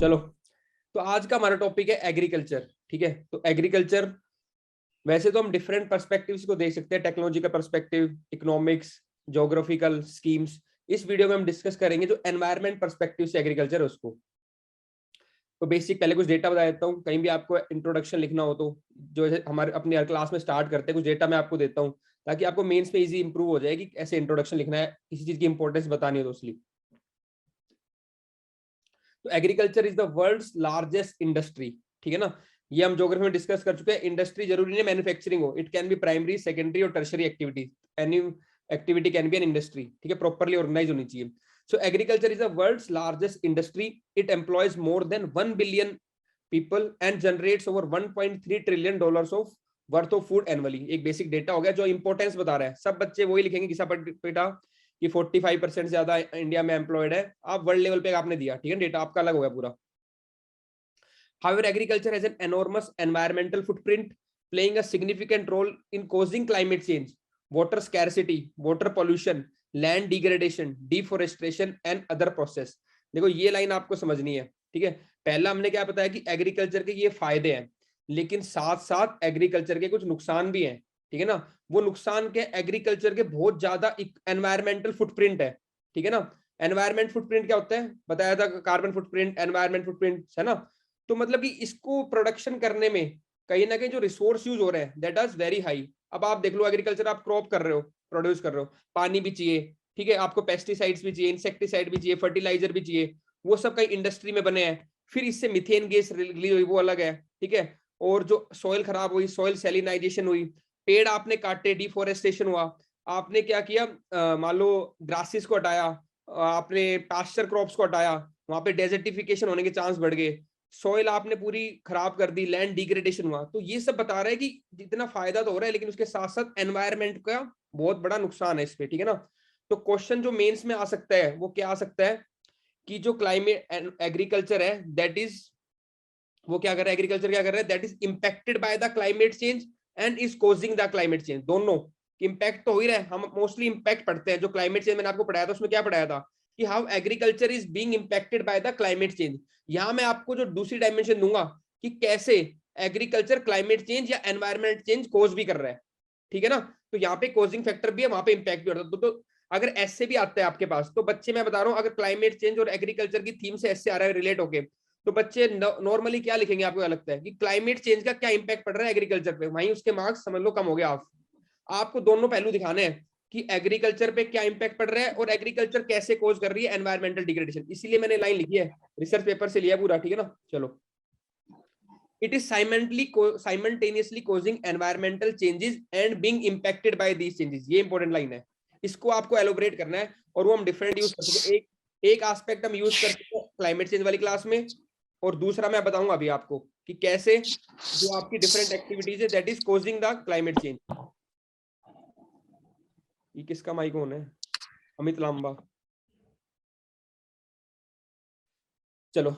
चलो, तो आज का हमारा टॉपिक है एग्रीकल्चर। ठीक है, तो एग्रीकल्चर वैसे तो हम डिफरेंट पर्सपेक्टिव्स को देख सकते हैं, टेक्नोलॉजी का पर्सपेक्टिव, इकोनॉमिक्स, ज्योग्राफिकल स्कीम्स। इस वीडियो में हम डिस्कस करेंगे जो एनवायरमेंट पर्सपेक्टिव से एग्रीकल्चर है उसको। तो बेसिक पहले कुछ डेटा बता देता हूँ, कहीं भी आपको इंट्रोडक्शन लिखना हो तो जो हमारे अपनी हर क्लास में स्टार्ट करते हैं, कुछ डेटा मैं आपको देता हूँ ताकि आपको मेंस में इजी इंप्रूव हो जाए कि ऐसे इंट्रोडक्शन लिखना है, किसी चीज की इंपॉर्टेंस बतानी है तो इसलिए। तो agriculture is the world's largest industry. ठीक है ना, ये हम ज्योग्राफी में डिस्कस कर चुके हैं। इंडस्ट्री जरूरी नहीं मैन्युफैक्चरिंग हो, it can be primary, secondary और tertiary activity. Any activity can be an industry. ठीक है, प्रॉपर्ली ऑर्गेनाइज होनी चाहिए। So agriculture is the world's largest industry. It employs more than 1 billion people and generates over 1.3 trillion dollars of worth of food annually. एक basic data हो गया जो importance बता रहा है। सब बच्चे वही लिखेंगे घिसा पिटा कि 45% ज्यादा इंडिया में एम्प्लॉयड है। आप वर्ल्ड लेवल पे आपने दिया, ठीक है, डेटा आपका अलग हो गया पूरा। However, agriculture has an enormous environmental footprint, playing a significant role in causing climate change, water scarcity, water pollution, land degradation, deforestation and other process। देखो ये लाइन आपको समझनी है। ठीक है, पहला हमने क्या बताया कि एग्रीकल्चर के ये फायदे हैं, लेकिन साथ साथ एग्रीकल्चर के कुछ नुकसान भी हैं। ठीक है ना, वो नुकसान के एग्रीकल्चर के बहुत ज्यादा एनवायरमेंटल फुटप्रिंट है। ठीक है ना, एनवायरमेंट फुटप्रिंट क्या होता है बताया था, कार्बन फुटप्रिंट, एनवायरमेंट फुटप्रिंट, है ना। तो मतलब कि इसको प्रोडक्शन करने में कहीं ना कहीं जो रिसोर्स यूज हो रहे हैं दैट इज वेरी हाई। अब आप देख लो, एग्रीकल्चर आप क्रॉप कर रहे हो, प्रोड्यूस कर रहे हो, पानी भी चाहिए, ठीक है, आपको पेस्टिसाइड्स भी चाहिए, इंसेक्टिसाइड भी चाहिए, फर्टिलाइजर भी चाहिए, वो सब कहीं इंडस्ट्री में बने हैं। फिर इससे मिथेन गैस रिलीज हुई, वो अलग है। ठीक है, और जो सॉइल खराब हुई, सॉइल सैलिनाइजेशन हुई, पेड़ आपने काटे, डिफोरेस्टेशन हुआ, आपने क्या किया, मान लो ग्रासेस को हटाया, आपने पास्चर क्रॉप्स को हटाया, वहां पे डेजर्टिफिकेशन होने के चांस बढ़ गए, सॉइल आपने पूरी खराब कर दी, लैंड डिग्रेडेशन हुआ। तो ये सब बता रहा है कि जितना फायदा तो हो रहा है लेकिन उसके साथ साथ एनवायरमेंट का बहुत बड़ा नुकसान है इस पे। ठीक है ना, तो क्वेश्चन जो मेंस में आ सकता है वो क्या आ सकता है कि जो क्लाइमेट एग्रीकल्चर है दैट इज, वो क्या कर रहा है, एग्रीकल्चर क्या कर रहा है, that is impacted by the climate change and is causing the climate change. दोनों इंपैक्ट तो हो ही रहा है। हम मोस्टली इंपैक्ट पढ़ते हैं, जो क्लाइमेट चेंज मैंने आपको पढ़ाया था उसमें क्या पढ़ाया था कि how agriculture is being impacted by the climate change. यहां मैं आपको जो दूसरी डायमेंशन दूंगा कि कैसे एग्रीकल्चर क्लाइमेट चेंज या एनवायरमेंट चेंज कोज भी कर रहा है। ठीक है ना, तो यहाँ पे कोजिंग फैक्टर भी है, वहां पे इंपैक्ट भी होता है। तो अगर ऐसे भी आता है आपके पास तो बच्चे, मैं बता रहा हूँ, अगर क्लाइमेट चेंज और एग्रीकल्चर की थीम से ऐसे आ रहा है रिलेट होके, तो बच्चे नॉर्मली क्या लिखेंगे, आपको क्या लगता है कि क्लाइमेट चेंज का क्या इंपैक्ट पड़ रहा है एग्रीकल्चर पे, वहीं उसके मार्क्स समझ लो कम हो गया। आपको दोनों पहलू दिखाने हैं कि एग्रीकल्चर पे क्या इंपैक्ट पड़ रहा है और एग्रीकल्चर कैसे कोज कर रही है एनवायरमेंटल डिग्रेडेशन। इसीलिए मैंने लाइन लिखी है, रिसर्च पेपर से लिया पूरा। ठीक है ना, चलो, it is simultaneously causing environmental changes and being impacted by these changes. ये इंपॉर्टेंट लाइन है, इसको आपको एलोबरेट करना है और वो हम डिफरेंट यूज कर सकते हैं। एक एस्पेक्ट हम यूज करते हैं क्लाइमेट चेंज वाली क्लास में, और दूसरा मैं बताऊंगा अभी आपको कि कैसे जो आपकी डिफरेंट एक्टिविटीज है that is causing the climate change. ये किसका माइक ऑन है, अमित लांबा। चलो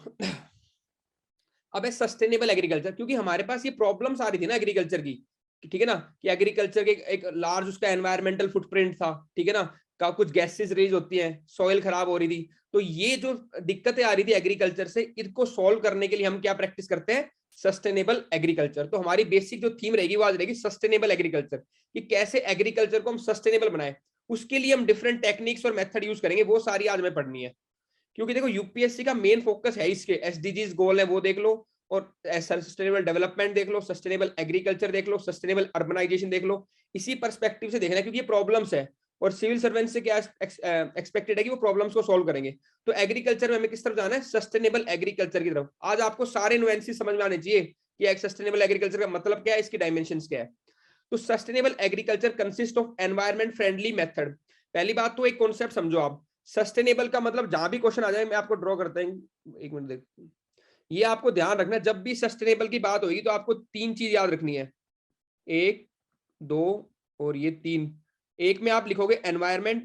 अब है सस्टेनेबल एग्रीकल्चर, क्योंकि हमारे पास ये प्रॉब्लम्स आ रही थी ना एग्रीकल्चर की, ठीक है ना, कि एग्रीकल्चर के एक लार्ज उसका एनवायरमेंटल फुटप्रिंट था। ठीक है ना, का कुछ गैसेस रेज होती हैं, सॉइल खराब हो रही थी। तो ये जो दिक्कतें आ रही थी एग्रीकल्चर से, इनको सॉल्व करने के लिए हम क्या प्रैक्टिस करते हैं, सस्टेनेबल एग्रीकल्चर। तो हमारी बेसिक जो थीम रहेगी वो आज रहेगी सस्टेनेबल एग्रीकल्चर, कि कैसे एग्रीकल्चर को हम सस्टेनेबल बनाए। उसके लिए हम डिफरेंट टेक्निक्स और मेथड यूज करेंगे, वो सारी आज हमें पढ़नी है। क्योंकि देखो यूपीएससी का मेन फोकस है इसके एसडीजीज गोल है वो देख लो, और सस्टेनेबल डेवलपमेंट देख लो, सस्टेनेबल एग्रीकल्चर देख लो, सस्टेनेबल अर्बनाइजेशन देख लो। इसी पर्सपेक्टिव से देखना है, क्योंकि ये प्रॉब्लम्स है और सिविल सर्वेंट से क्या एक्सपेक्टेड है कि वो प्रॉब्लम्स को सॉल्व करेंगे। तो एग्रीकल्चर में हमें किस तरफ जाना है, सस्टेनेबल एग्रीकल्चर की तरफ। आज आपको सारे नुएंसेस समझ में आने चाहिए कि एक सस्टेनेबल एग्रीकल्चर का मतलब क्या है, इसकी डायमेंशंस क्या है। तो sustainable agriculture consist of environment friendly method. पहली बात तो एक कॉन्सेप्ट समझो आप, सस्टेनेबल का मतलब, जहां भी क्वेश्चन आ जाए मैं आपको ड्रॉ करता हूं, एक मिनट देख, ये आपको ध्यान रखना, जब भी सस्टेनेबल की बात होगी तो आपको तीन चीज याद रखनी है, एक, दो और ये तीन। एक में आप लिखोगे एनवायरमेंट,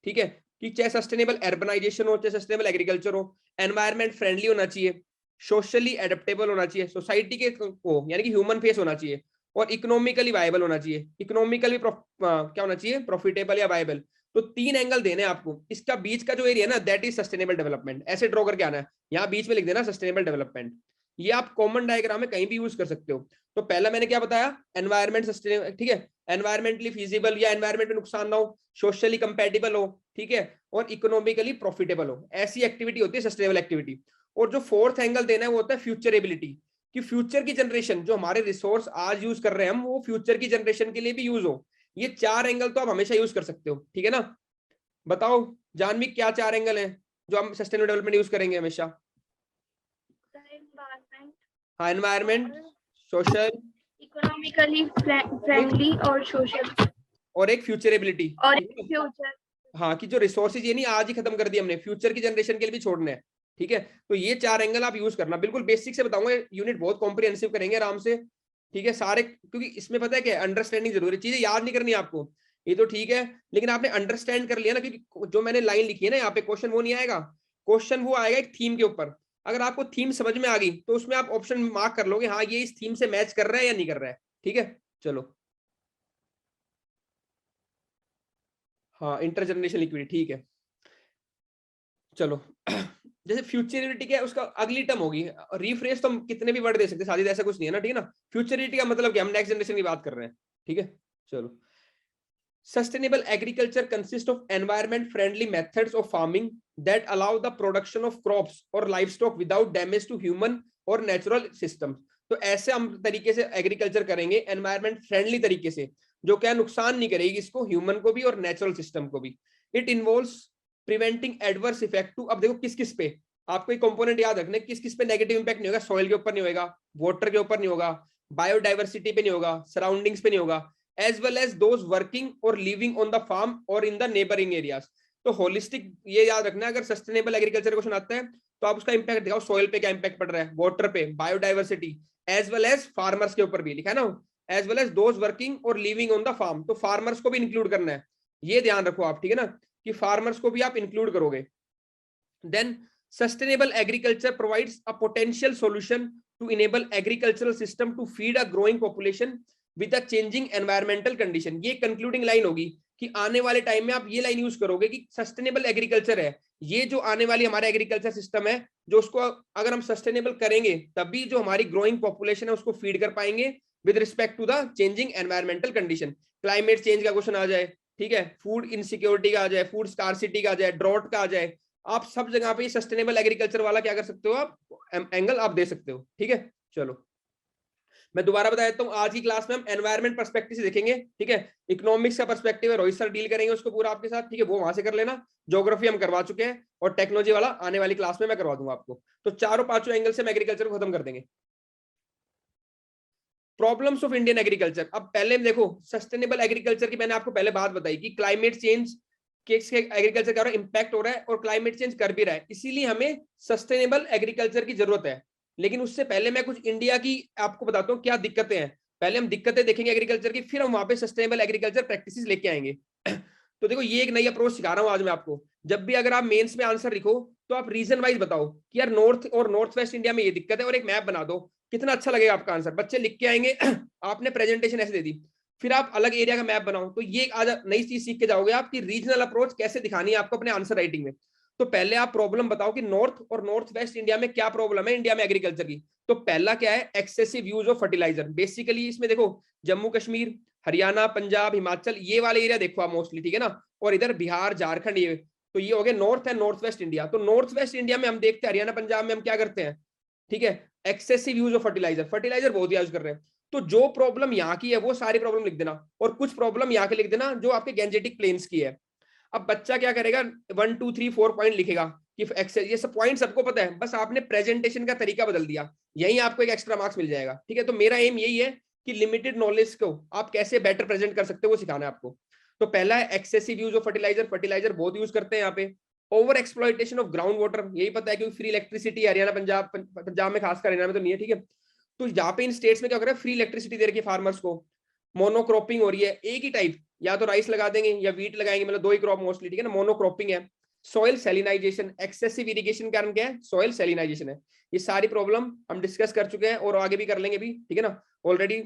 ठीक है, कि चाहे सस्टेनेबल अर्बनाइजेशन हो, चाहे सस्टेनेबल एग्रीकल्चर हो, एनवायरमेंट फ्रेंडली होना चाहिए, सोशली एडेप्टेबल होना चाहिए, सोसाइटी के को यानी कि ह्यूमन फेस होना चाहिए, और इकोनॉमिकली वायबल होना चाहिए। इकोनॉमिकली क्या होना चाहिए, प्रॉफिटेबल या वायबल। तो 3 एंगल देने हैं आपको, इसका बीच का जो एरिया है ना दैट इज सस्टेनेबल डेवलपमेंट, ऐसे ड्रॉ करके आना है, यहाँ बीच में लिख देना सस्टेनेबल डेवलपमेंट। ये आप कॉमन डायग्राम में कहीं भी यूज कर सकते हो। तो पहला मैंने क्या बताया, एनवायरमेंट सस्टेनेबल, ठीक है, एनवायरमेंटली फिजिबल या एनवायरमेंट में नुकसान ना हो, सोशली कंपेटेबल हो, ठीक है, और इकोनॉमिकली प्रॉफिटेबल हो, ऐसी एक्टिविटी होती है सस्टेनेबल एक्टिविटी। और जो फोर्थ एंगल देना है वो होता है फ्यूचरेबिलिटी, कि फ्यूचर की जनरेशन जो हमारे रिसोर्स आज यूज कर रहे हैं हम, वो फ्यूचर की जनरेशन के लिए भी यूज हो। ये 4 एंगल तो आप हमेशा यूज कर सकते हो, ठीक है ना। बताओ जानवी, क्या 4 एंगल हैं जो हम सस्टेनेबल डेवलपमेंट यूज करेंगे हमेशा? हाँ, एनवायरमेंट, सोशल, इकोनॉमिकली फ्रेंडली और सोशल, और एक फ्यूचरेबिलिटी, और फ्यूचर। हाँ, कि जो रिसोर्सेज ये नहीं आज ही खत्म कर दिए हमने, फ्यूचर की जनरेशन के लिए भी छोड़ने हैं, ठीक है। तो ये 4 एंगल आप यूज करना, बिल्कुल बेसिक से बताऊंगा, यूनिट बहुत कॉम्प्रिहेंसिव करेंगे आराम से, ठीक है सारे, क्योंकि इसमें पता है क्या, अंडरस्टैंडिंग जरूरी, चीजें याद नहीं करनी आपको, ये तो ठीक है, लेकिन आपने अंडरस्टैंड कर लिया ना, क्योंकि जो मैंने लाइन लिखी है ना यहाँ पे, क्वेश्चन वो नहीं आएगा, क्वेश्चन वो आएगा एक थीम के ऊपर। अगर आपको थीम समझ में आ गई तो उसमें आप ऑप्शन मार्क कर लोगे, हाँ ये इस थीम से मैच कर रहा है या नहीं कर रहा है, ठीक है। चलो, हाँ, इंटरजनरेशनल इक्विटी, ठीक है। चलो जैसे फ्यूचरिटी क्या है, उसका अगली टर्म होगी रिफ्रेश, तो हम कितने भी वर्ड दे सकते हैं, शादी ऐसा कुछ नहीं है ना, ठीक है ना। फ्यूचरिटी का मतलब क्या, हम नेक्स्ट जनरेशन की बात कर रहे हैं, ठीक है। चलो, sustainable agriculture consist of environment friendly methods of farming that allow the production of crops और livestock without damage to human और नेचुरल सिस्टम्स। तो ऐसे हम तरीके से एग्रीकल्चर करेंगे एनवायरमेंट फ्रेंडली तरीके से, जो क्या नुकसान नहीं करेगी इसको, ह्यूमन को भी और नेचुरल सिस्टम को भी। It involves preventing adverse effect to, अब देखो किस किस पे, आपको एक कंपोनेंट याद रखने, किस किस पे नेगेटिव इंपैक्ट नहीं होगा, सॉइल के ऊपर नहीं होगा, वाटर के ऊपर नहीं होगा, बायोडाइवर्सिटी पे नहीं होगा, सराउंडिंग्स पे नहीं होगा, as well as those working और लिविंग ऑन द फार्म और इन द नेबरिंग एरियाज। तो होलिस्टिक ये याद रखना, अगर सस्टेनेबल एग्रीकल्चर क्वेश्चन आता है तो आप उसका इंपैक्ट दिखाओ, सॉइल पे क्या इंपैक्ट पड़ रहा है, वाटर पे, biodiversity, as well as farmers के ऊपर भी लिखा है ना, as well as those working और लिविंग ऑन द फार्म, तो फार्मर्स को भी इंक्लूड करना है, ये ध्यान रखो आप, ठीक है ना, कि फार्मर्स को भी आप इंक्लूड करोगे। Then sustainable agriculture provides a potential solution to enable agricultural system to feed a growing population with a changing environmental condition। ये कंक्लूडिंग लाइन होगी कि आने वाले टाइम में आप ये लाइन यूज करोगे कि सस्टेनेबल एग्रीकल्चर है, ये जो आने वाली हमारा एग्रीकल्चर सिस्टम है, जो उसको अगर हम सस्टेनेबल करेंगे तभी जो हमारी ग्रोइंग पॉपुलेशन है उसको फीड कर पाएंगे with respect to the changing environmental condition. Climate change का क्वेश्चन आ जाए, ठीक है, फूड इनसिक्योरिटी का आ जाए, फूड स्कार्सिटी का आ जाए, ड्रॉट का आ जाए, आप सब जगह पे सस्टेनेबल एग्रीकल्चर वाला क्या कर सकते हो, आप एंगल आप दे सकते हो, ठीक है। चलो, मैं दोबारा बता देता हूँ, आज की क्लास में हम एनवायरमेंट पर्सपेक्टिव से देखेंगे, ठीक है। इकोनॉमिक्स का पर्सपेक्टिव है, रोहित सर डील करेंगे उसको पूरा आपके साथ, ठीक है, वो वहां से कर लेना। ज्योग्राफी हम करवा चुके हैं, और टेक्नोलॉजी वाला आने वाली क्लास में मैं करवा दूंगा आपको। तो चारों पांचों एंगल से हम एग्रीकल्चर को खत्म कर देंगे। प्रॉब्लम्स ऑफ इंडियन एग्रीकल्चर, अब पहले देखो सस्टेनेबल एग्रीकल्चर की मैंने आपको पहले बात बताई कि क्लाइमेट चेंज के एग्रीकल्चर का इंपैक्ट हो रहा है और क्लाइमेट चेंज कर भी रहा है, इसीलिए हमें सस्टेनेबल एग्रीकल्चर की जरूरत है। लेकिन उससे पहले मैं कुछ इंडिया की आपको बताता हूँ क्या दिक्कतें हैं। पहले हम दिक्कतें देखेंगे एग्रीकल्चर की, फिर हम वहां पे सस्टेनेबल एग्रीकल्चर प्रैक्टिसेस लेके आएंगे। तो देखो ये एक नई अप्रोच सिखा रहा हूँ आज मैं आपको। जब भी अगर आप मेंस में आंसर लिखो तो आप रीजन वाइज बताओ कि यार नॉर्थ और नॉर्थ वेस्ट इंडिया में ये दिक्कत है, और एक मैप बना दो, कितना अच्छा लगेगा आपका आंसर। बच्चे लिख के आएंगे आपने प्रेजेंटेशन ऐसे दे दी, फिर आप अलग एरिया का मैप बनाओ, तो ये आज नई चीज सीख के जाओगे आप कि रीजनल अप्रोच कैसे दिखानी है आपको अपने आंसर राइटिंग में। तो पहले आप प्रॉब्लम बताओ कि नॉर्थ और नॉर्थ वेस्ट इंडिया में क्या प्रॉब्लम है इंडिया में एग्रीकल्चर की। तो पहला क्या है, excessive use of fertiliser. Basically इसमें देखो जम्मू कश्मीर, हरियाणा, पंजाब, हिमाचल, ये वाले एरिया देखो आप मोस्टली, ठीक है ना, और इधर बिहार, झारखंड, ये तो ये हो गया north and north west India. तो नॉर्थ वेस्ट इंडिया में हम देखते हैं, हरियाणा पंजाब में हम क्या करते हैं, ठीक है, excessive use of fertiliser, fertiliser बहुत यूज कर रहे हैं। तो जो प्रॉब्लम यहाँ की है वो सारी प्रॉब्लम लिख देना, और कुछ प्रॉब्लम यहाँ के लिख देना जो आपके गैंजेटिक प्लेन्स की है। अब बच्चा क्या करेगा, 1 2 3 4 पॉइंट लिखेगा कि ये सब पॉइंट सबको पता है, बस आपने प्रेजेंटेशन का तरीका बदल दिया, यही आपको एक एक्स्ट्रा मार्क्स मिल जाएगा, ठीक है। तो मेरा एम यही है कि लिमिटेड नॉलेज को आप कैसे बेटर प्रेजेंट कर सकते हो वो सिखाना है आपको। तो पहला है excessive use of fertiliser, fertiliser बहुत यूज करते हैं यहाँ पे। Over exploitation of ground water, यही पता है क्योंकि फ्री इलेक्ट्रिसिटी हरियाणा पंजाब, पंजाब में खासकर, हरियाणा में तो नहीं है, ठीक है। तो यहाँ पे इन स्टेट्स में क्या कर रहा है, फ्री इलेक्ट्रिसिटी दे रखी है फार्मर्स को, मोनोक्रॉपिंग हो रही है, एक ही टाइप, या तो राइस लगा देंगे या वीट लगाएंगे, मतलब दो ही क्रॉप मोस्टली, ठीक है ना, मोनोक्रॉपिंग है। सॉइल सैलिनाइजेशन, एक्सेसिव इरिगेशन कारण क्या है, सॉइल सैलिनाइजेशन है। ये सारी प्रॉब्लम हम डिस्कस कर चुके हैं और आगे भी कर लेंगे भी, ठीक है ना, ऑलरेडी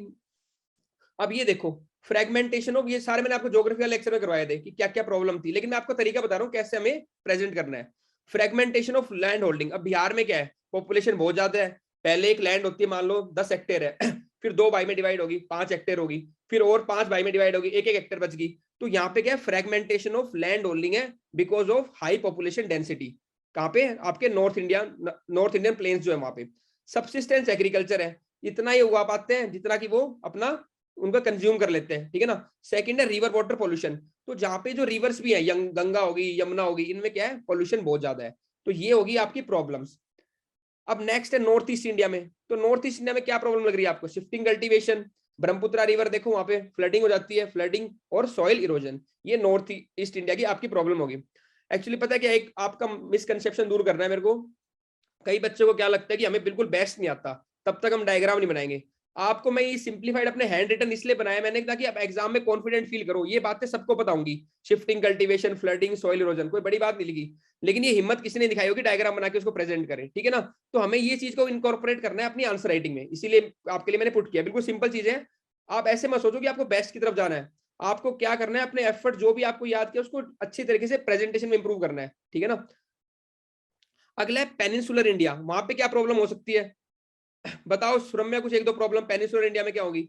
अब ये देखो फ्रेगमेंटेशन ऑफ, ये सारे मैंने आपको ज्योग्राफी वाले लेक्चर में करवाए थे कि क्या क्या प्रॉब्लम थी, लेकिन मैं आपको तरीका बता रहा हूँ कैसे हमें प्रेजेंट करना है। Fragmentation of land holding. अब बिहार में क्या है, पॉपुलेशन बहुत ज्यादा है, पहले एक लैंड होती है मान लो 10 हेक्टेयर है फिर 2 भाई में डिवाइड होगी 5 हेक्टेयर होगी, फिर और 5 भाई में डिवाइड होगी 1 हेक्टेयर बच गई। तो यहाँ पे क्या है, फ्रेगमेंटेशन ऑफ लैंड होल्डिंग है because of high population density. कहाँ पे, आपके नॉर्थ इंडियन प्लेन्स जो है वहां पे। सब्सिस्टेंस एग्रीकल्चर है, इतना ही उगा पाते हैं जितना कि वो अपना उनका कंज्यूम कर लेते हैं, ठीक है ना। सेकंड है रिवर वाटर पोल्यूशन, तो जहाँ पे जो रिवर्स भी है, गंगा होगी, यमुना होगी, इनमें क्या है, पोल्यूशन बहुत ज्यादा है। तो ये होगी आपकी प्रॉब्लम्स। अब नेक्स्ट है नॉर्थ ईस्ट इंडिया में। तो नॉर्थ ईस्ट इंडिया में क्या प्रॉब्लम लग रही है आपको, शिफ्टिंग कल्टीवेशन, ब्रह्मपुत्रा रिवर देखो वहां पे फ्लडिंग हो जाती है, फ्लडिंग और सॉइल इरोजन, ये नॉर्थ ईस्ट इंडिया की आपकी प्रॉब्लम होगी। एक्चुअली पता है क्या, एक आपका मिसकंसेप्शन दूर करना है मेरे को। कई बच्चों को क्या लगता है कि हमें बिल्कुल बेस्ट नहीं आता, तब तक हम डायग्राम नहीं बनाएंगे। आपको मैं ये सिंप्लीफाइड अपने हैंड रिटन इसलिए बनाया मैंने ताकि आप एग्जाम में कॉन्फिडेंट फील करो, ये बातें सबको बताऊंगी, shifting cultivation, flooding, soil erosion, कोई बड़ी बात नहीं लिखी, लेकिन ये हिम्मत किसी ने दिखाई होगी डायग्राम बना के उसको प्रेजेंट करें, ठीक है ना। तो हमें ये चीज को इनकॉर्पोरेट करना है अपनी आंसर राइटिंग में, इसीलिए आपके लिए मैंने पुट किया। बिल्कुल सिंपल चीज है, आप ऐसे मत सोचो कि आपको बेस्ट की तरफ जाना है। आपको क्या करना है, अपने एफर्ट जो भी आपको याद किया उसको अच्छी तरीके से प्रेजेंटेशन में इंप्रूव करना है, ठीक है ना। अगला है पेनिनसुलर इंडिया, वहां पे क्या प्रॉब्लम हो सकती है बताओ सुरम्या, कुछ एक दो प्रॉब्लम पेनिनसुलर इंडिया में क्या होगी।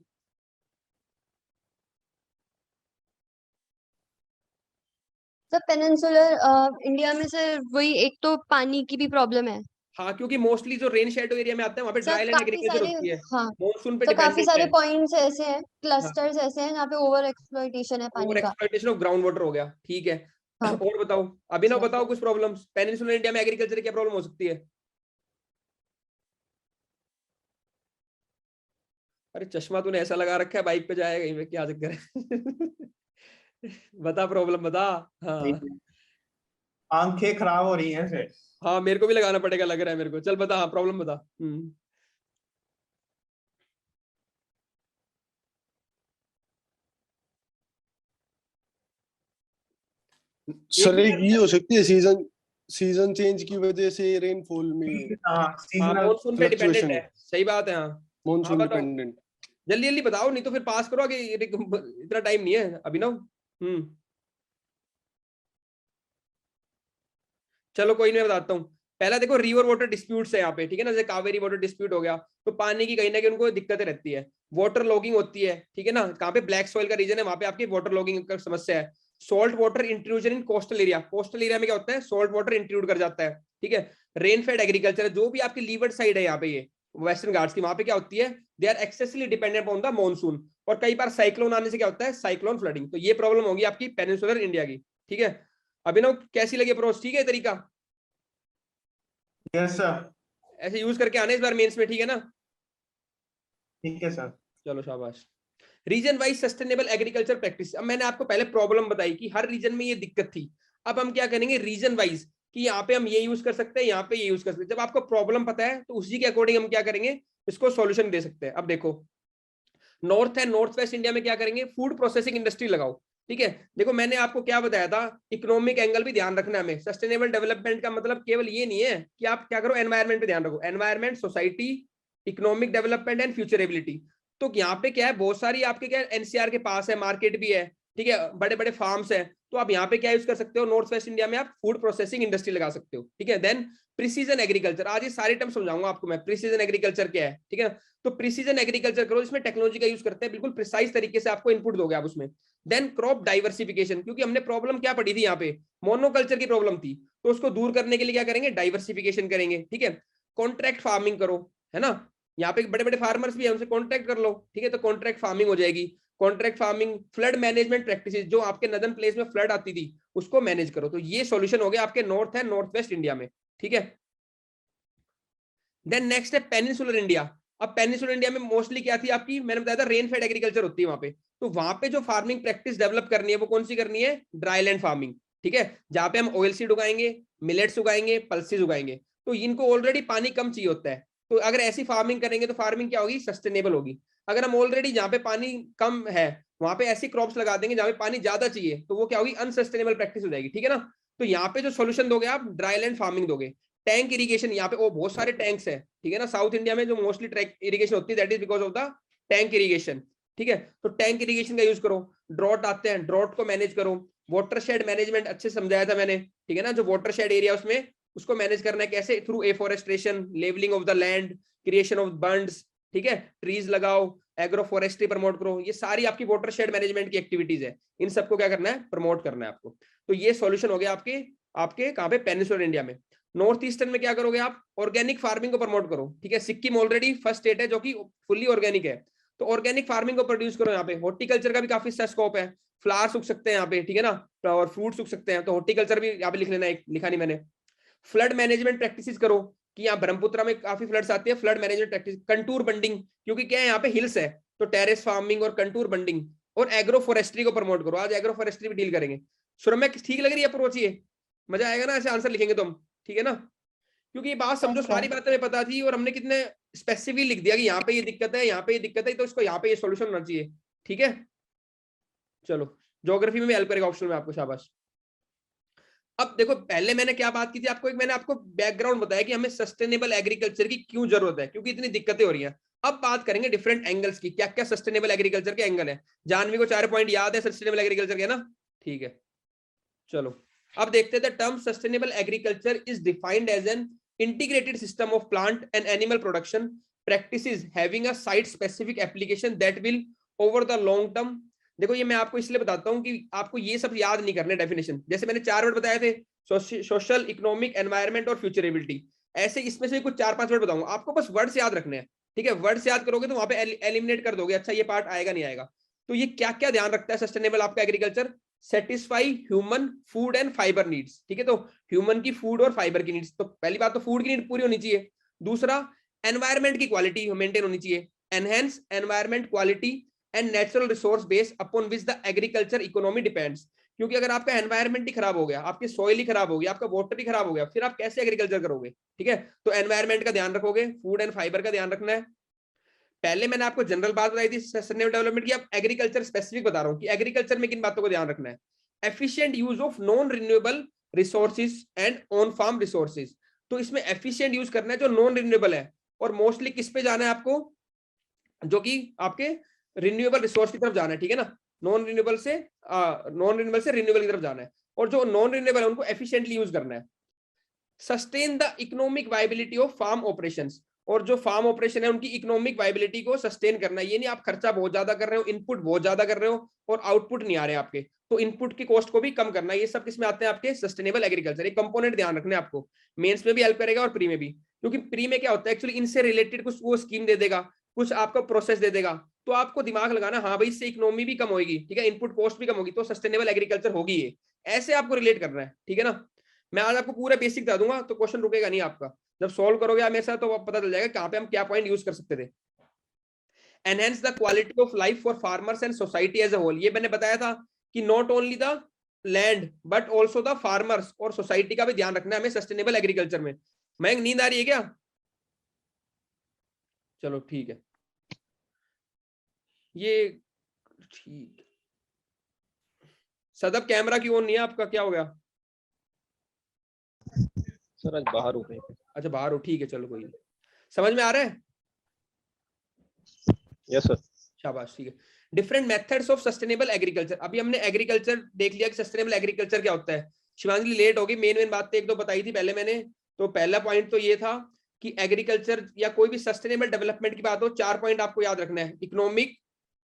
सर पेनिनसुलर इंडिया में सर वही एक तो पानी की भी प्रॉब्लम है। हाँ, क्योंकि मोस्टली जो रेन शेडो एरिया में आते हैं वहां पे सर ड्राई लैंड काफी एग्रीकल्चर सारे, होती है, हाँ मॉनसून पे सर काफी डिपेंडेंट सारे है। पॉइंट्स ऐसे हैं, हाँ, क्लस्टर्स ऐसे हैं जहाँ पे ओवर एक्सप्लॉइटेशन है ओवर पानी का। एक्सप्लॉइटेशन ऑफ ग्राउंड वाटर हो गया, ठीक है। हाँ और बताओ अभिनव, सर। बताओ कुछ प्रॉब्लम्स पेनिनसुलर इंडिया में एग्रीकल्चर की क्या प्रॉब्लम हो सकती है। अरे चश्मा तूने ऐसा लगा रखा है, बाइक पे जाएगा कहीं पे, क्या चक्कर है बता प्रॉब्लम बता। हाँ आंखें खराब हो रही हैं फिर। हाँ, मेरे को भी लगाना पड़ेगा लग रहा है मेरे को, चल बता, हाँ प्रॉब्लम बता। सर एक ये हो सकती है, सीजन सीजन चेंज की वजह से रेनफॉल में हाँ हाँ, सीजनल मॉनसून पे डिपेंडेंट फ्लक्चुएशन, है, सही बात है। हाँ हाँ मॉनसून बताओ, डिपेंडेंट। जल्दी जल्दी बताओ, नहीं तो फिर पास करो आगे, इतना टाइम नहीं है अभिनव। चलो कोई नहीं, मैं बताता हूँ। पहला देखो, रिवर वाटर डिस्प्यूट्स है यहाँ पे, ठीक है ना, जैसे कावेरी वाटर डिस्प्यूट हो गया, तो पानी की कहीं ना कहीं उनको दिक्कतें रहती है। वाटर लॉगिंग होती है, ठीक है ना, कहाँ पे ब्लैक सॉइल का रीजन है वहां पे आपकी वाटर लॉगिंग का समस्या है। सॉल्ट वाटर इंट्रूजन इन कोस्टल एरिया, कोस्टल एरिया में क्या होता है, सॉल्ट वाटर इंट्रूड कर जाता है, ठीक है। रेन फेड एग्रीकल्चर, जो भी आपकी लीवर्ड साइड है यहाँ पे, ये वेस्टर्न घाट्स की, वहां पे क्या होती है, they are excessively dependent on the monsoon, और कई बार साइक्लोन आने से क्या होता है, साइक्लोन फ्लडिंग। तो ये प्रॉब्लम होगी आपकी पेनिनसुलर इंडिया की, ठीक है। अभिनव कैसी लगी अप्रोच, ठीक है तरीका, यस सर, ऐसे यूज करके आने इस बार मेंस में, ठीक है ना। ठीक है सर। चलो शाबाश। Region wise sustainable agriculture practice, अब मैंने आपको पहले प्रॉब्लम बताई कि हर रीजन में ये दिक्कत थी। अब हम क्या करेंगे रीजन वाइज, कि यहाँ पे हम ये यूज कर सकते हैं, यहाँ पे ये यूज कर सकते हैं। जब आपको प्रॉब्लम पता है तो उसी के अकॉर्डिंग हम क्या करेंगे, इसको सॉल्यूशन दे सकते हैं। अब देखो, नॉर्थ है, नॉर्थ वेस्ट इंडिया में क्या करेंगे, फूड प्रोसेसिंग इंडस्ट्री लगाओ, ठीक है। देखो मैंने आपको क्या बताया था, इकोनॉमिक एंगल भी ध्यान रखना है हमें। सस्टेनेबल डेवलपमेंट का मतलब केवल ये नहीं है कि आप क्या करो, एनवायरमेंट पे ध्यान रखो, environment, society, economic development and futurability. तो यहाँ पे क्या है, बहुत सारी आपके क्या एनसीआर के पास है, मार्केट भी है, ठीक है, बड़े बड़े फार्म्स है। तो आप यहाँ पे क्या यूज कर सकते हो, नॉर्थ वेस्ट इंडिया में आप फूड प्रोसेसिंग इंडस्ट्री लगा सकते हो, ठीक है। देन प्रिसीजन एग्रीकल्चर, आज ये सारे टर्म समझाऊंगा आपको मैं, प्रिसीजन एग्रीकल्चर क्या है, ठीक है। तो प्रिसीजन एग्रीकल्चर करो, जिसमें टेक्नोलॉजी का यूज करते हैं, बिल्कुल प्रिसाइज तरीके से आपको इनपुट दोगे आप उसमें। देन क्रॉप डाइवर्सिफिकेशन, क्योंकि हमने प्रॉब्लम क्या पढ़ी थी यहाँ पे, मोनोकल्चर की प्रॉब्लम थी, तो उसको दूर करने के लिए क्या करेंगे, डाइवर्सिफिकेशन करेंगे, ठीक है। कॉन्ट्रैक्ट फार्मिंग करो, है ना, यहाँ पे बड़े बड़े फार्मर्स भी है, उनसे कॉन्ट्रैक्ट कर लो, ठीक है, तो कॉन्ट्रैक्ट फार्मिंग हो जाएगी। Contract farming, flood management practices, जो आपके नदर्न प्लेस में फ्लड आती थी उसको मैनेज करो। तो ये सॉल्यूशन हो गया आपके नॉर्थ है, नॉर्थ वेस्ट इंडिया में, ठीक है। देन नेक्स्ट है पेनिनसुलर इंडिया। अब पेनिनसुलर इंडिया में मोस्टली क्या थी आपकी, मैंने बताया था रेन फेड एग्रीकल्चर होती है वहां पे। तो वहां पे जो फार्मिंग प्रैक्टिस डेवलप करनी है वो कौन सी करनी है, ड्राई लैंड फार्मिंग, ठीक है, जहां पे हम ऑयल सीड उगाएंगे, मिलेट्स उगाएंगे, पल्सेस उगाएंगे। तो इनको ऑलरेडी पानी कम चाहिए होता है, तो अगर ऐसी फार्मिंग करेंगे तो फार्मिंग क्या होगी, सस्टेनेबल होगी। अगर हम ऑलरेडी जहाँ पे पानी कम है वहां पे ऐसी क्रॉप्स लगा देंगे जहाँ पे पानी ज्यादा चाहिए, तो वो क्या होगी, अनसस्टेनेबल प्रैक्टिस हो जाएगी, ठीक है ना। तो यहाँ पे जो सोल्यूशन दोगे आप, ड्राई लैंड फार्मिंग दोगे। टैंक इरिगेशन, यहाँ पे ओ बहुत सारे टैंक्स है, ठीक है ना, साउथ इंडिया में जो मोस्टली इरिगेशन होती है that is because of the tank irrigation. ठीक है। तो टैंक इरिगेशन का यूज करो, ड्रॉट आते हैं, ड्रॉट को मैनेज करो, वाटरशेड मैनेजमेंट अच्छे से समझाया था मैंने, ठीक है ना, जो वाटरशेड एरिया उसमें उसको मैनेज करना है कैसे, through afforestation, levelling of the land, creation of bunds, ठीक है, ट्रीज लगाओ, एग्रो फॉरेस्ट्री प्रमोट करो, ये सारी आपकी वाटरशेड मैनेजमेंट की एक्टिविटीज है, इन सबको क्या करना है, प्रमोट करना है आपको। तो ये सॉल्यूशन हो गया आपके आपके कहाँ पे, पेनिनसुलर इंडिया में। नॉर्थ ईस्टर्न में क्या करोगे आप, ऑर्गेनिक फार्मिंग को प्रमोट करो, ठीक है। सिक्किम ऑलरेडी फर्स्ट स्टेट है जो कि फुल्ली ऑर्गेनिक है, तो ऑर्गेनिक फार्मिंग को प्रोड्यूस करो यहाँ पे। हॉर्टिकल्चर का भी काफी अच्छा स्कोप है, फ्लावर्स उग सकते हैं यहाँ पे, ठीक है ना, और फ्रूट्स उग सकते हैं, तो हॉर्टिकल्चर भी यहाँ पे लिख लेना, एक लिखा नहीं मैंने। फ्लड मैनेजमेंट प्रैक्टिसेस करो, कि यहाँ ब्रह्मपुत्र में काफी फ्लड्स आती है, flood management practice, contour bunding, क्योंकि क्या है यहाँ पे हिल्स है, तो टेरेस फार्मिंग और कंटूर बंडिंग, और एग्रो फॉरेस्ट्री को प्रमोट करो। आज एग्रो फॉरेस्ट्री भी डील करेंगे। शुरू में ठीक लग रही है अप्रोच, ये मजा आएगा ना, ऐसे आंसर लिखेंगे तो हम, ठीक है ना, क्योंकि ये बात समझो, सारी बातें हमें पता थी और हमने कितने स्पेसिफिक लिख दिया कि यहाँ पे ये दिक्कत है, यहाँ पे ये दिक्कत है, तो इसको यहाँ पे ये सॉल्यूशन होना चाहिए, ठीक है। चलो, ज्योग्राफी में भी हेल्प करेगा ऑप्शन में आपको, शाबाश। अब देखो, पहले मैंने क्या बात की थी आपको, एक मैंने आपको बैकग्राउंड बताया कि हमें सस्टेनेबल एग्रीकल्चर की क्यों जरूरत है, क्योंकि इतनी दिक्कतें हो रही हैं। अब बात करेंगे डिफरेंट एंगल्स की, क्या क्या सस्टेनेबल एग्रीकल्चर के एंगल है। जानवी को 4 पॉइंट याद है सस्टेनेबल एग्रीकल्चर के ना, ठीक है। चलो अब देखते हैं, the term sustainable agriculture is defined as an integrated system of plant and animal production practices having a site specific application that will over the long term। देखो ये मैं आपको इसलिए बताता हूँ कि आपको ये सब याद नहीं करने डेफिनेशन, जैसे मैंने 4 वर्ड बताए थे, सोशल, इकोनॉमिक, एनवायरमेंट और फ्यूचरेबिलिटी, ऐसे इसमें से कुछ 4-5 वर्ड बताऊंगा, आपको बस वर्ड्स याद रखने हैं, ठीक है। वर्ड्स याद करोगे तो वहां पे एलिमिनेट कर दोगे, अच्छा ये पार्ट आएगा नहीं आएगा। तो ये क्या क्या ध्यान रखता है सस्टेनेबल आपका agriculture, satisfy human food and fibre needs, ठीक है। तो ह्यूमन की फूड और फाइबर की नीड्स, तो पहली बात तो फूड की नीड पूरी होनी चाहिए। दूसरा, एनवायरमेंट की क्वालिटी मेंटेन होनी चाहिए, enhance environment quality and natural resource base upon which the agriculture economy depends. क्योंकि अगर आपका एनवायरमेंट ही खराब हो गया, आपकी सॉइल ही खराब हो गया, आपका वाटर ही खराब हो गया, फिर आप कैसे एग्रीकल्चर करोगे, ठीक है। तो एनवायरमेंट का ध्यान रखोगे, फूड एंड फाइबर का ध्यान रखना है। पहले मैंने आपको जनरल बात बताई थी सस्टेनेबल डेवलपमेंट की, अब एग्रीकल्चर स्पेसिफिक बता रहा हूं कि एग्रीकल्चर में किन बातों को ध्यान रखना है। Efficient use of non renewable resources and on farm resources, तो इसमें एफिशिएंट यूज करना है जो नॉन रिन्यूएबल है, और मोस्टली किस पे जाना है आपको, जो कि आपके रिन्यूएबल रिसोर्स की तरफ जाना है, ठीक है ना। नॉन रिन्यूएबल से रिन्यूएबल की तरफ जाना है, और जो नॉन रिन्यूएबल है उनको एफिशिएंटली यूज करना है। Sustain the economic viability of farm operations, और जो फार्म ऑपरेशन है उनकी इकोनॉमिक वायबिलिटी को सस्टेन करना है। ये नहीं आप खर्चा बहुत ज्यादा कर रहे हो, इनपुट बहुत ज्यादा कर रहे हो और आउटपुट नहीं आ रहे आपके, तो इनपुट की कॉस्ट को भी कम करना है। ये सब किसमें आते हैं आपके, सस्टेनेबल एग्रीकल्चर। एक कंपोनेंट ध्यान रखना है आपको, मेंस में भी हेल्प करेगा और प्री में भी, क्योंकि प्री में क्या होता है एक्चुअली इनसे रिलेटेड कुछ वो स्कीम दे देगा, कुछ आपका प्रोसेस दे देगा, तो आपको दिमाग लगाना, हाँ भाई इससे इकोनॉमी भी कम होगी, ठीक है, इनपुट कॉस्ट भी कम होगी, तो सस्टेनेबल एग्रीकल्चर होगी ये, ऐसे आपको रिलेट करना है, ठीक है ना। मैं आज आपको पूरा बेसिक बता दूंगा, तो क्वेश्चन रुकेगा नहीं आपका, जब सॉल्व करोगे आप मेरे साथ तो पता चल जाएगा कहां पे हम क्या पॉइंट यूज कर सकते थे। Enhance the quality of life for farmers and society as a whole, ये मैंने बताया था कि not only the land but also the farmers और सोसाइटी का भी ध्यान रखना है हमें सस्टेनेबल एग्रीकल्चर में। मैं नींद आ रही है क्या, चलो ठीक है, ये ठीक। सदब कैमरा क्यों ऑन नहीं है आपका, क्या हो गया सर? आज बाहर हो गए। अच्छा बाहर हो, ठीक है, चलो कोई नहीं। समझ में आ रहा है? Yes sir. शाबाश, ठीक है। Different methods of sustainable agriculture, अभी हमने एग्रीकल्चर देख लिया कि सस्टेनेबल एग्रीकल्चर क्या होता है। शिवांजलि लेट होगी, मेन बातें एक दो बताई थी पहले मैंने। तो पहला पॉइंट तो ये था कि एग्रीकल्चर या कोई भी सस्टेनेबल डेवलपमेंट की बात हो, 4 पॉइंट आपको याद रखना है। इकोनॉमिक,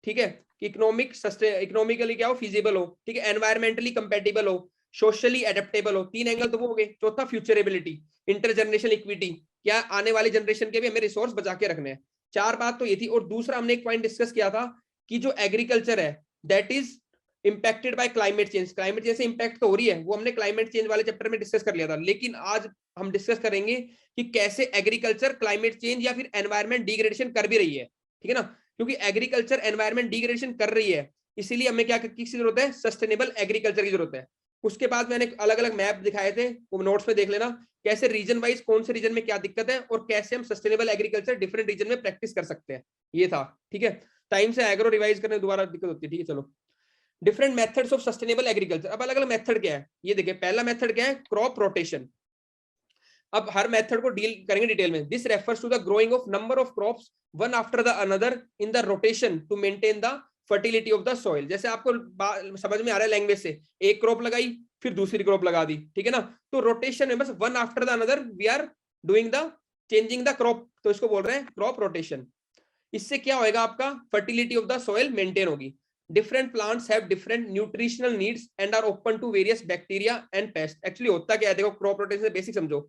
ठीक है, इकोनॉमिकली क्या हो, फिजिबल हो, ठीक है, एनवायरमेंटली कंपेटिबल हो, सोशली एडेप्टेबल हो, 3 एंगल तो वो हो गए। चौथा फ्यूचरेबिलिटी, इंटरजनरेशनल इक्विटी, क्या आने वाली जनरेशन के भी हमें रिसोर्स बचा के रखने हैं। 4 बात तो ये थी। और दूसरा हमने एक पॉइंट डिस्कस किया था कि जो एग्रीकल्चर है that is impacted by climate change, climate change से इंपैक्ट तो हो रही है, वो हमने क्लाइमेट चेंज वाले चैप्टर में डिस्कस कर लिया था। लेकिन आज हम डिस्कस करेंगे कि कैसे एग्रीकल्चर क्लाइमेट चेंज या फिर एनवायरमेंट डिग्रेडेशन कर भी रही है, ठीक है ना। क्योंकि एग्रीकल्चर एनवायरमेंट डिग्रेडेशन कर रही है, इसीलिए हमें क्या किसकी जरूरत है, सस्टेनेबल एग्रीकल्चर की जरूरत है। उसके बाद मैंने अलग अलग मैप दिखाए थे, वो नोट्स में देख लेना, कैसे रीजन वाइज कौन से रीजन में क्या दिक्कत है और कैसे हम सस्टेनेबल एग्रीकल्चर डिफरेंट रीजन में प्रैक्टिस कर सकते हैं, ये था, ठीक है। टाइम से एग्रो रिवाइज करने दोबारा दिक्कत होती है, ठीक है। चलो, different methods of sustainable agriculture. अब अलग अलग मेथड क्या है ये देखिए। पहला मेथड क्या है, क्रॉप रोटेशन। अब हर मेथड को डील करेंगे डिटेल में। This refers to the growing of number of crops one after the another in the rotation to maintain the fertility of the soil. जैसे आपको समझ में आ रहा है लैंग्वेज से, एक क्रॉप लगाई फिर दूसरी क्रॉप लगा दी, ठीक है ना। तो रोटेशन में बस one after the another we are doing the changing the crop, तो इसको बोल रहे हैं क्रॉप रोटेशन। इससे क्या होएगा, आपका fertility of the soil maintain होगी। Different plants have different nutritional needs and are open to various bacteria and pest. Actually होता क्या है, देखो क्रॉप रोटेशन से बेसिक समझो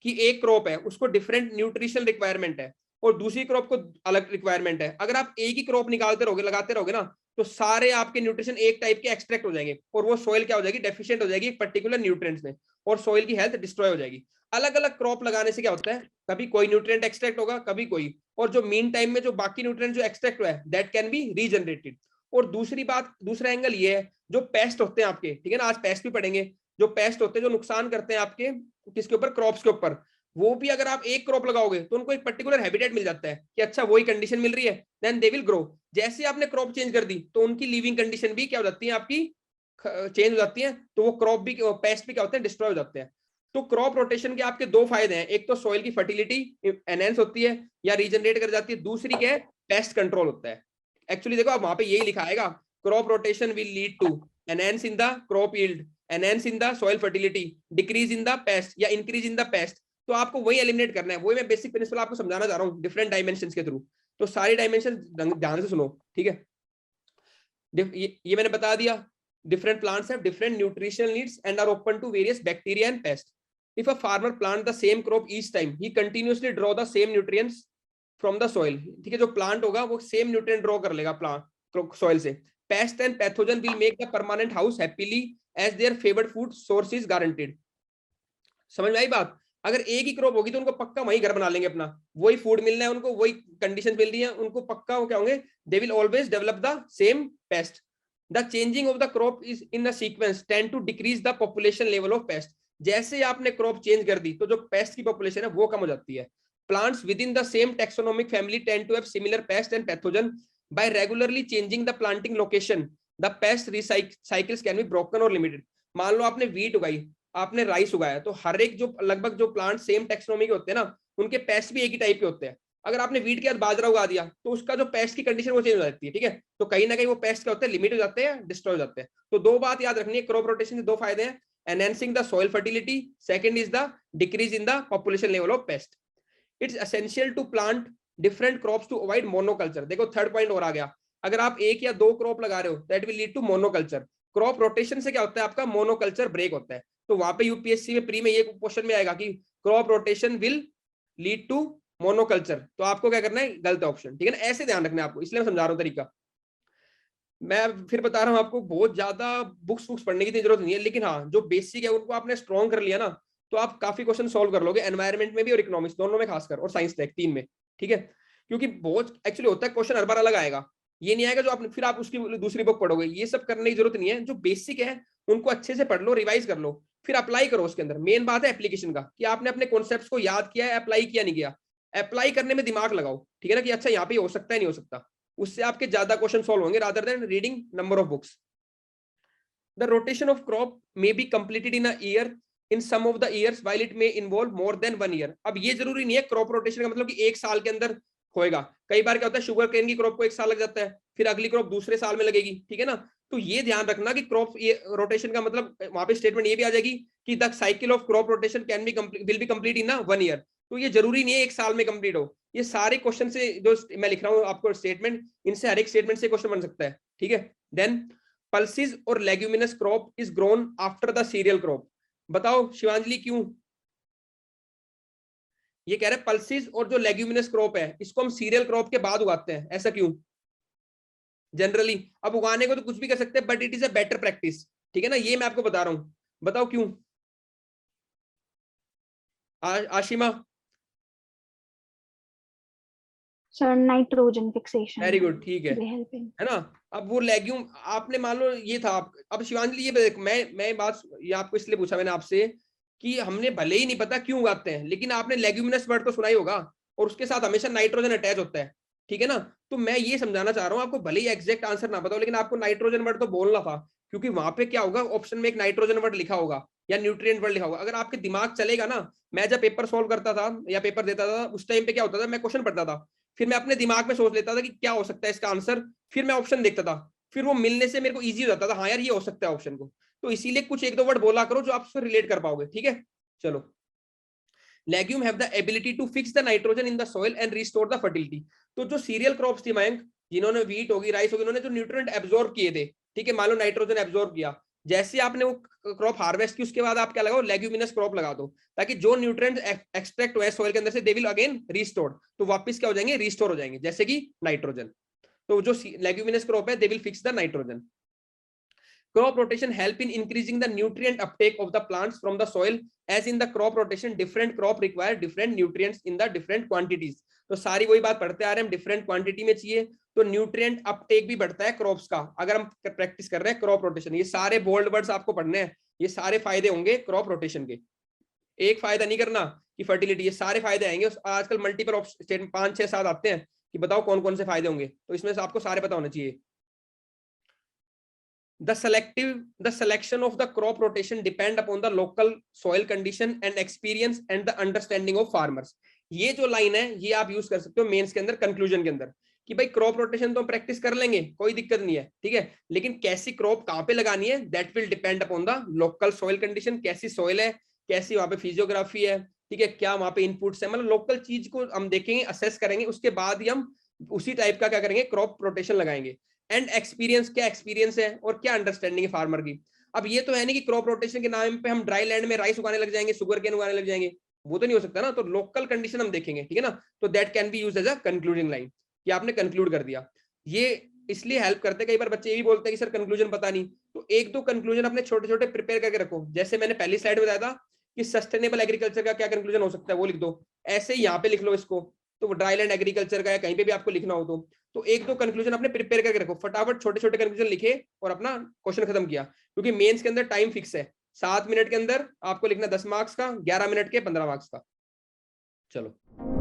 कि एक क्रॉप है उसको डिफरेंट न्यूट्रिशनल रिक्वायरमेंट है और दूसरी क्रॉप को अलग रिक्वायरमेंट है। अगर आप एक ही क्रॉप निकालते रहोगे, लगाते रहोगे ना, तो सारे आपके न्यूट्रिशन एक टाइप के एक्सट्रैक्ट हो जाएंगे और वो सॉइल क्या हो जाएगी, डेफिशिएंट हो जाएगी एक पर्टिकुलर न्यूट्रिएंट्स में और सॉइल की हेल्थ डिस्ट्रॉय हो जाएगी। अलग अलग क्रॉप लगाने से क्या होता है, कभी कोई न्यूट्रिएंट एक्सट्रैक्ट होगा, कभी कोई, और जो मीन टाइम में जो बाकी न्यूट्रिएंट जो एक्सट्रैक्ट हुआ है दैट कैन बी रीजनरेटेड। और दूसरी बात, दूसरा एंगल ये है, जो पेस्ट होते हैं आपके, ठीक है ना, आज पेस्ट भी पढ़ेंगे, जो पेस्ट होते हैं जो नुकसान करते हैं आपके किसके ऊपर, क्रॉप्स के ऊपर, वो भी अगर आप एक क्रॉप लगाओगे तो उनको एक पर्टिकुलर हैबिटेट मिल जाता है कि अच्छा वही कंडीशन मिल रही है, देन दे विल ग्रो। जैसे आपने क्रॉप चेंज कर दी तो उनकी लिविंग कंडीशन भी क्या हो जाती है, आपकी चेंज हो जाती है, तो वो क्रॉप भी, पेस्ट भी क्या होते हैं, डिस्ट्रॉय हो जाते हैं। तो क्रॉप रोटेशन के आपके दो फायदे हैं, एक तो सॉइल की फर्टिलिटी एनहेंस होती है या रीजनरेट कर जाती है, दूसरी क्या है, पेस्ट कंट्रोल होता है। एक्चुअली देखो आप वहां पे यही लिखा आएगा, crop rotation will lead to enhance in the crop yield, enhance in the soil fertility, decrease in the pest या इंक्रीज इन द पेस्ट। तो आपको वही एलिमिनेट करना है, वही मैं बेसिक प्रिंसिपल आपको समझाना चाह रहा हूँ डिफरेंट डायमेंशंस के थ्रू। तो सारी डायमेंशन ध्यान से सुनो, ठीक है। ये मैंने बता दिया, different plants have different nutritional needs and are open to various bacteria and pest. If a farmer plant the same crop each time he continuously draw the same nutrients from the soil, ठीक है, जो plant होगा वो same nutrient draw कर लेगा plant soil से। Pest and pathogen will make the permanent house happily as their favourite food source is guaranteed. समझ में आई बात? अगर एक ही क्रॉप होगी तो उनको पक्का वही घर बना लेंगे, अपना वही फूड मिलना है उनको, वही कंडीशन मिल रही है उनको, पक्का वो क्या होंगे, they will always develop the same pest. The changing of the crop is in the sequence tend to decrease the population level of pest. जैसे आपने क्रॉप चेंज कर दी तो जो पेस्ट की पॉपुलेशन है वो कम हो जाती है। Plants within the same taxonomic family tend to have similar pest and pathogen. By regularly changing the planting location the pest recycles can be broken और लिमिटेड। मान लो आपने व्हीट उगाई, आपने राइस उगाया, तो हर एक जो लगभग जो प्लांट सेम टेक्सोनोमी के होते हैं ना, उनके पेस्ट भी एक ही टाइप के होते हैं। अगर आपने व्हीट के साथ बाजरा उगा दिया तो उसका जो पेस्ट की कंडीशन वो चेंज हो जाती है, ठीक है। तो कहीं ना कहीं वो पेस्ट क्या होते हैं, लिमिट हो जाते हैं, डिस्ट्रॉय हो जाते हैं। तो दो बात याद रखनी है, क्रॉप रोटेशन के दो फायदे हैं, enhancing the soil fertility, second is the decrease in the population level of pest. It's essential to plant different crops to avoid monoculture. देखो थर्ड पॉइंट और आ गया, अगर आप एक या दो क्रॉप लगा रहे हो that will lead to monoculture. Crop rotation से क्या होता है, आपका मोनोकल्चर ब्रेक होता है। तो वहां पे यूपीएससी में प्री में ये क्वेश्चन में आएगा कि crop rotation will lead to monoculture, तो आपको क्या करना है, गलत ऑप्शन, ठीक है ना। ऐसे ध्यान रखना है आपको, इसलिए मैं समझा रहा हूँ तरीका। मैं फिर बता रहा हूँ आपको, बहुत ज्यादा बुक्स पढ़ने की जरूरत नहीं है, लेकिन हाँ जो बेसिक है उनको आपने स्ट्रॉन्ग कर लिया ना, तो आप काफी क्वेश्चन सॉल्व कर लोगे, एनवायरमेंट में भी और इकोनॉमिक्स दोनों में खासकर, और साइंस टेक तीन में, ठीक है। क्योंकि बहुत एक्चुअली होता है क्वेश्चन हर बार अलग आएगा, ये नहीं आएगा जो आप फिर आप उसकी दूसरी बुक पढ़ोगे, ये सब करने की जरूरत नहीं है। जो बेसिक है उनको अच्छे से पढ़ लो, रिवाइज कर लो, फिर अप्लाई करो उसके अंदर। मेन बात है एप्लीकेशन का, कि आपने अपने कॉन्सेप्ट्स को याद किया है, अप्लाई किया नहीं किया। अप्लाई करने में दिमाग लगाओ, ठीक है ना, कि अच्छा यहाँ पे हो सकता है नहीं हो सकता, उससे आपके ज्यादा क्वेश्चन सॉल्व होंगे rather than reading number of books. The rotation of crop may be completed in a year, in some of the years while it may involve more than 1 year. अब ये जरूरी नहीं है क्रॉप रोटेशन का मतलब कि एक साल के अंदर होएगा, कई बार क्या होता है शुगर केन की क्रॉप को 1 साल लग जाता है, फिर अगली क्रॉप दूसरे साल में लगेगी, ठीक है ना। तो ये ध्यान रखना कि क्रॉप रोटेशन का मतलब वहां पे स्टेटमेंट ये भी आ जाएगी कि the cycle of crop rotation can be will be complete in 1 year. तो ये जरूरी नहीं है 1 साल में कंप्लीट हो। ये सारे क्वेश्चन से जो मैं लिख रहा हूँ आपको स्टेटमेंट, इनसे हर एक स्टेटमेंट से क्वेश्चन बन सकता है, ठीक है। देन पल्सेस और leguminous crop is grown after the cereal crop. बताओ शिवांजलि क्यों? ये कह रहे हैं पल्सेस और जो लेग्यूमिनस क्रॉप है इसको हम सीरियल क्रॉप के बाद उगाते हैं, ऐसा क्यों? जनरली अब उगाने को तो कुछ भी कर सकते हैं, but it is a better practice, ठीक है ना, ये मैं आपको बता रहा हूं। बताओ क्यों? Ashima? Sir nitrogen fixation. Very good, ठीक है ना। अब वो लेग्यूम आपने मान लो ये था अब शिवांजलि ये मैं बात ये आपको इसलिए पूछा मैंने आपसे कि हमने भले ही नहीं पता क्यों उगाते हैं, लेकिन आपने लेग्यूमिनस वर्ड तो सुना ही होगा और उसके साथ हमेशा नाइट्रोजन अटैच होता है, ठीक है ना। तो मैं ये समझाना चाह रहा हूँ, आपको भले ही एग्जैक्ट आंसर ना बताओ, लेकिन आपको नाइट्रोजन वर्ड तो बोलना था, क्योंकि वहां पे क्या होगा, ऑप्शन में एक नाइट्रोजन वर्ड लिखा होगा या न्यूट्रिएंट वर्ड लिखा होगा। अगर आपके दिमाग चलेगा ना, मैं जब पेपर सॉल्व करता था या पेपर देता था उस टाइम पे क्या होता था, मैं क्वेश्चन पढ़ता था, फिर मैं अपने दिमाग में सोच लेता था कि क्या हो सकता है इसका आंसर, फिर मैं ऑप्शन देखता था, फिर वो मिलने से मेरे को इजी हो जाता था, हाँ यार ये हो सकता है ऑप्शन को। तो इसीलिए कुछ एक दो वर्ड बोला करो जो आप उससे रिलेट कर पाओगे, ठीक है। चलो, legume have the ability to fix the nitrogen in the soil and restore the fertility. तो जो सीरियल क्रॉप्स थी मयंक, जिन्होंने व्हीट होगी, राइस होगी, उन्होंने जो न्यूट्रिएंट एब्जॉर्ब किए थे, ठीक है, मान लो नाइट्रोजन एब्जॉर्ब किया, जैसे आपने वो क्रॉप हार्वेस्ट की उसके बाद आप क्या लगाओ, लेग्यूमिनस क्रॉप लगा दो, ताकि जो न्यूट्रिएंट एक्सट्रैक्ट हुए सॉइल के अंदर से दे विल अगेन रिस्टोर्ड, तो वापस क्या हो जाएंगे, रिस्टोर हो जाएंगे, जैसे कि नाइट्रोजन। तो जो लेग्यूमिनस क्रॉप है they will fix the nitrogen. Crop rotation help in increasing the nutrient uptake of the plants from the soil, as in the crop rotation different crop require different nutrients in the different quantities। तो सारी वही बात पढ़ते आ रहे हैं हम, different quantity में चाहिए तो न्यूट्रिएंट अपटेक भी बढ़ता है क्रॉप्स का, अगर हम प्रैक्टिस कर रहे हैं क्रॉप रोटेशन। ये सारे बोल्ड वर्ड्स आपको पढ़ने हैं, ये सारे फायदे होंगे क्रॉप रोटेशन के। एक फायदा नहीं करना कि फर्टिलिटी, ये सारे फायदे आएंगे। आजकल मल्टीपल स्टेटमेंट 5 6 7 आते हैं कि बताओ कौन कौन से फायदे होंगे, तो इसमें से आपको सारे पता होने चाहिए। The selection of the crop rotation depend upon the local soil condition and experience and the understanding of farmers। ये जो लाइन है ये आप यूज कर सकते हो मेंस के अंदर, कंक्लूजन के अंदर, कि भाई क्रॉप रोटेशन तो हम प्रैक्टिस कर लेंगे, कोई दिक्कत नहीं है, ठीक है, लेकिन कैसी क्रॉप कहाँ पे लगानी है that will depend upon the local soil condition. कैसी सॉइल है, कैसी वहां पे फिजियोग्राफी है, ठीक है, क्या वहां पे इनपुट्स है, मतलब लोकल चीज को हम देखेंगे, असेस करेंगे, उसके बाद ही हम उसी टाइप का क्या करेंगे, क्रॉप रोटेशन लगाएंगे। एंड एक्सपीरियंस, क्या एक्सपीरियंस है और क्या अंडरस्टैंडिंग है फार्मर की। अब ये तो है नहीं कि क्रॉप रोटेशन के नाम पे हम ड्राई लैंड में राइस उगाने लग जाएंगे, शुगर केन उगाने लग जाएंगे, वो तो नहीं हो सकता ना। तो लोकल कंडीशन हम देखेंगे, ठीक है ना, तो that can be used as a concluding line, कि आपने कंक्लूड कर दिया। ये इसलिए हेल्प करते हैं, कई बार बच्चे ये भी बोलते हैं कि सर कंक्लूजन पता नहीं, तो एक दो कंक्लूजन अपने छोटे छोटे प्रिपेयर करके रखो। जैसे मैंने पहली स्लाइड में बताया था कि सस्टेनेबल एग्रीकल्चर का क्या कंक्लूजन हो सकता है, वो लिख दो, ऐसे ही यहाँ पे लिख लो इसको। तो ड्राई लैंड एग्रीकल्चर का या कहीं पे भी आपको लिखना हो तो एक दो कंक्लूजन अपने प्रिपेयर करके रखो, फटाफट छोटे छोटे कंक्लूजन लिखे और अपना क्वेश्चन खत्म किया। क्योंकि मेंस के अंदर टाइम फिक्स है, 7 मिनट के अंदर आपको लिखना 10 मार्क्स का, 11 मिनट के 15 मार्क्स का। चलो।